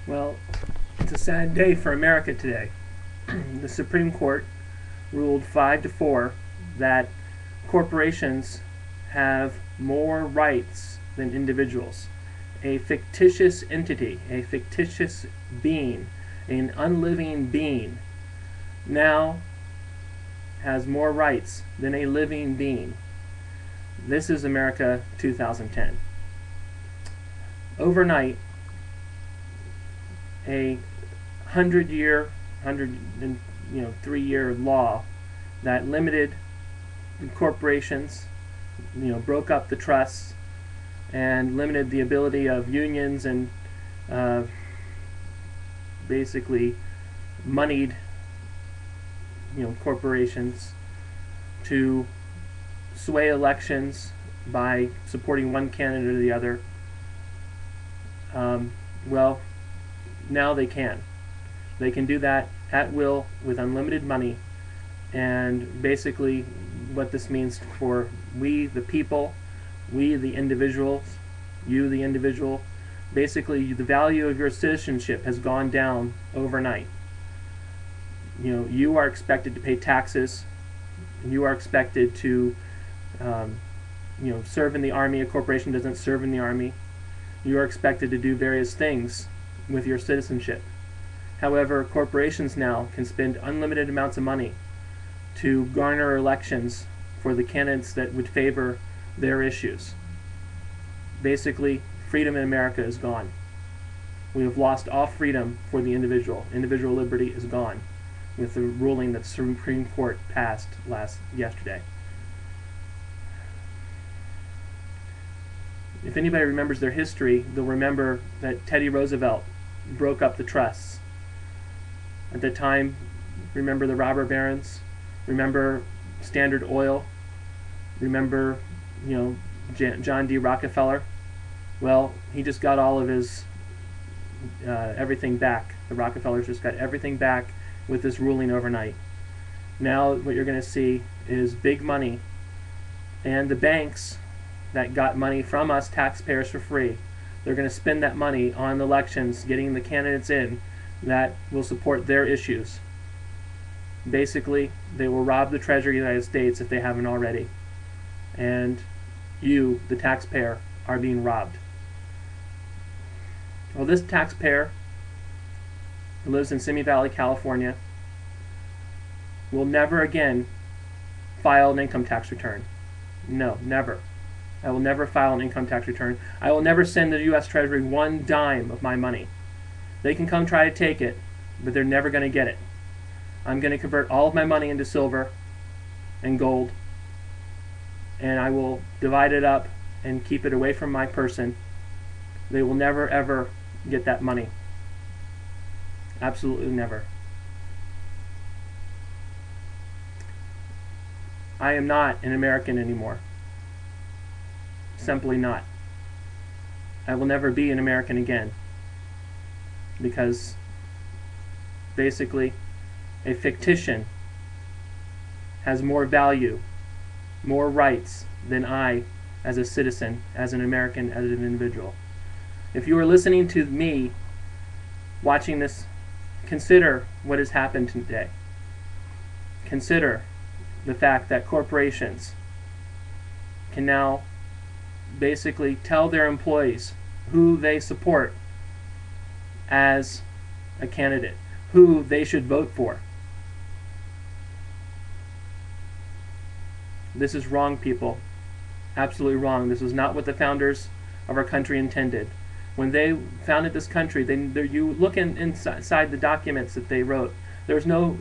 Well, it's a sad day for America today. The Supreme Court ruled 5-4 that corporations have more rights than individuals. A fictitious entity, a fictitious being, an unliving being, now has more rights than a living being. This is America 2010. Overnight, a 103-year law that limited corporations, broke up the trusts and limited the ability of unions and uh, basically moneyed, corporations to sway elections by supporting one candidate or the other. Well, now they can. They can do that at will with unlimited money. And basically, what this means for we, the people, we, the individuals, you, the individual, basically, the value of your citizenship has gone down overnight. You are expected to pay taxes. You are expected to, serve in the army. A corporation doesn't serve in the army. You are expected to do various things with your citizenship. However, corporations now can spend unlimited amounts of money to garner elections for the candidates that would favor their issues. Basically, freedom in America is gone. We have lost all freedom for the individual. Individual liberty is gone with the ruling that the Supreme Court passed yesterday. If anybody remembers their history, they'll remember that Teddy Roosevelt broke up the trusts. At the time, remember the robber barons? Remember Standard Oil? Remember, John D. Rockefeller? Well, he just got all of his everything back. The Rockefellers just got everything back with this ruling overnight. Now what you're going to see is big money, and the banks that got money from us taxpayers for free, they're going to spend that money on elections, getting the candidates in that will support their issues. Basically, they will rob the Treasury of the United States if they haven't already. And you, the taxpayer, are being robbed. Well, this taxpayer who lives in Simi Valley, California, will never again file an income tax return. No, never. I will never file an income tax return. I will never send the U.S. Treasury one dime of my money. They can come try to take it, but they're never going to get it. I'm going to convert all of my money into silver and gold, and I will divide it up and keep it away from my person. They will never, ever get that money. Absolutely never. I am not an American anymore. Simply not. I will never be an American again, because basically a fictitious has more value, more rights than I as a citizen, as an American, as an individual. If you are listening to me, watching this, consider what has happened today. Consider the fact that corporations can now basically tell their employees who they support as a candidate, who they should vote for. This is wrong, people. Absolutely wrong. This was not what the founders of our country intended. When they founded this country, you look inside the documents that they wrote, there's no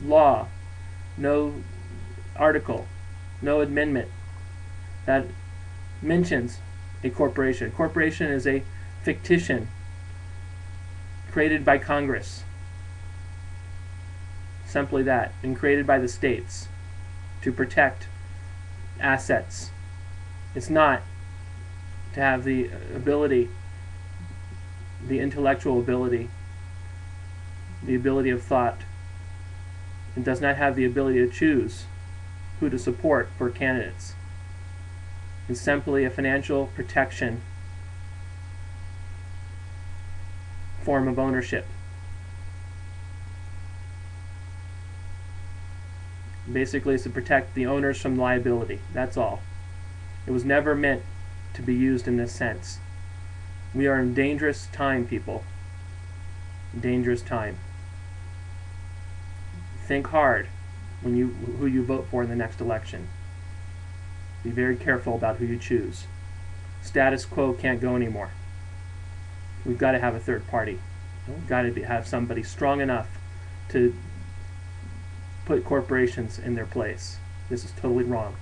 law, no article, no amendment that mentions a corporation. Corporation is a fictitious created by Congress. Simply that, and created by the states to protect assets. It's not to have the ability, the intellectual ability, the ability of thought. It does not have the ability to choose who to support for candidates. It's simply a financial protection form of ownership. Basically, it's to protect the owners from liability. That's all. It was never meant to be used in this sense. We are in dangerous time, people. Dangerous time. Think hard who you vote for in the next election. Be very careful about who you choose. Status quo can't go anymore. We've got to have a third party. We've got to have somebody strong enough to put corporations in their place. This is totally wrong.